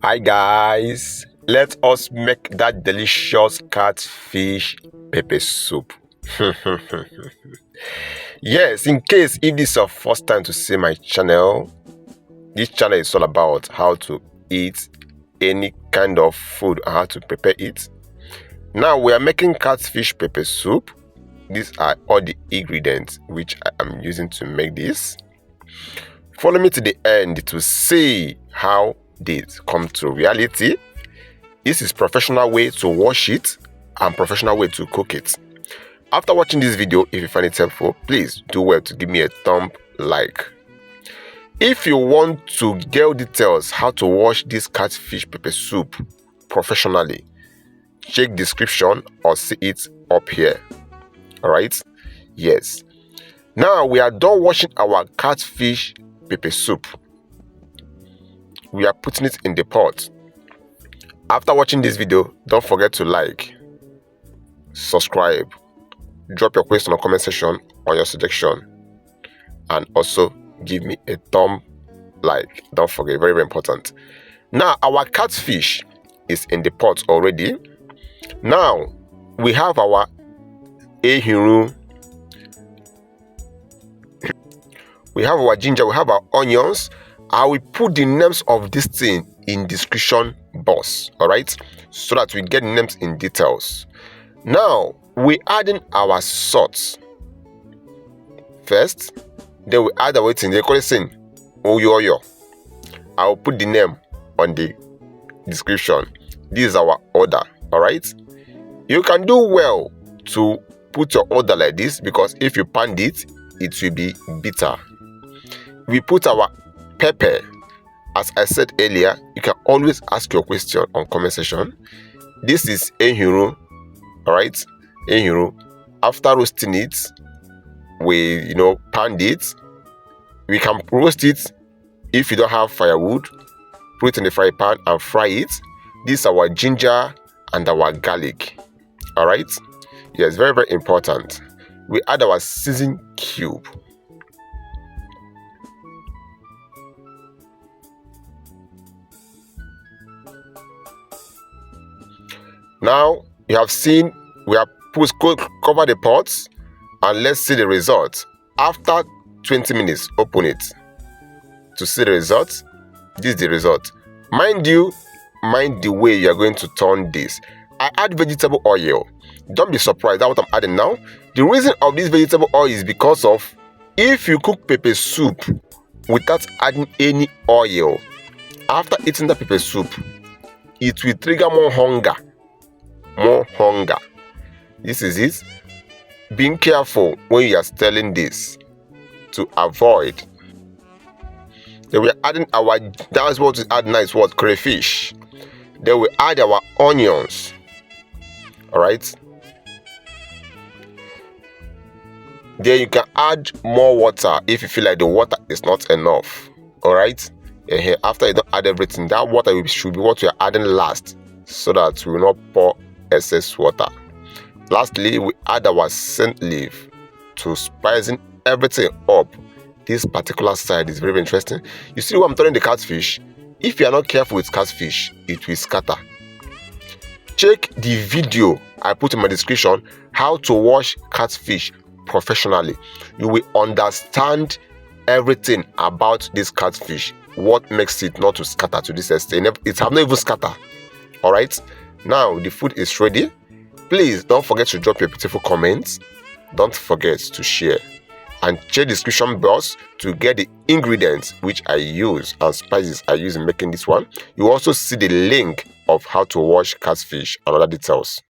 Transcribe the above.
Hi guys, let us make that delicious catfish pepper soup. Yes, in case if this is your first time to see my channel, this channel is all about how to eat any kind of food and how to prepare it. Now we are making catfish pepper soup. These are all the ingredients which I am using to make this. Follow me to the end to see how this come to reality. This is professional way to wash it and professional way to cook it. After watching this video, if you find it helpful, please do well to give me a thumb like. If you want to get details how to wash this catfish pepper soup professionally, check description or see it up here. Alright? Yes. Now we are done washing our catfish pepper soup. We are putting it in the pot. After watching this video, don't forget to like, subscribe, drop your question or comment section on your suggestion, and also give me a thumb like. Don't forget, very important. Now our catfish is in the pot already. Now we have our ehuru, we have our ginger, we have our onions. I will put the names of this thing in description box, all right, so that we get names in details. Now we adding our salt first, then we add our thing. They call it saying oyoyo. I will put the name on the description. This is our order, all right. You can do well to put your order like this, because if you pound it, it will be bitter. We put our pepper. As I said earlier, you can always ask your question on comment section. This is ehuru, all right, ehuru. After roasting it, we pound it. We can roast it. If you don't have firewood, put it in the fry pan and fry it. This is our ginger and our garlic, all right. Yes, very, very important. We add our seasoning cube. Now you have seen we have cover the pots, and let's see the result. After 20 minutes, open it to see the result. This is the result. Mind the way you are going to turn this. I add vegetable oil. Don't be surprised at what I'm adding now. The reason of this vegetable oil is because of, if you cook pepper soup without adding any oil, after eating the pepper soup, it will trigger more hunger. This is it. Being careful when you are stirring this to avoid. Then we are adding our, that's what we add now, is what, crayfish. Then we add our onions, all right. Then you can add more water if you feel like the water is not enough, all right. And here, after you don't add everything, that water should be what we are adding last, so that we will not pour excess water. Lastly, we add our scent leaf to spicing everything up. This particular side is very, very interesting. You see what I'm turning the catfish? If you are not careful with catfish, it will scatter. Check the video I put in my description, how to wash catfish professionally. You will understand everything about this catfish, what makes it not to scatter to this extent. It have not even scatter. All right, now the food is ready. Please don't forget to drop your beautiful comments. Don't forget to share, and check the description box to get the ingredients which I use and spices I use in making this one. You also see the link of how to wash catfish and other details.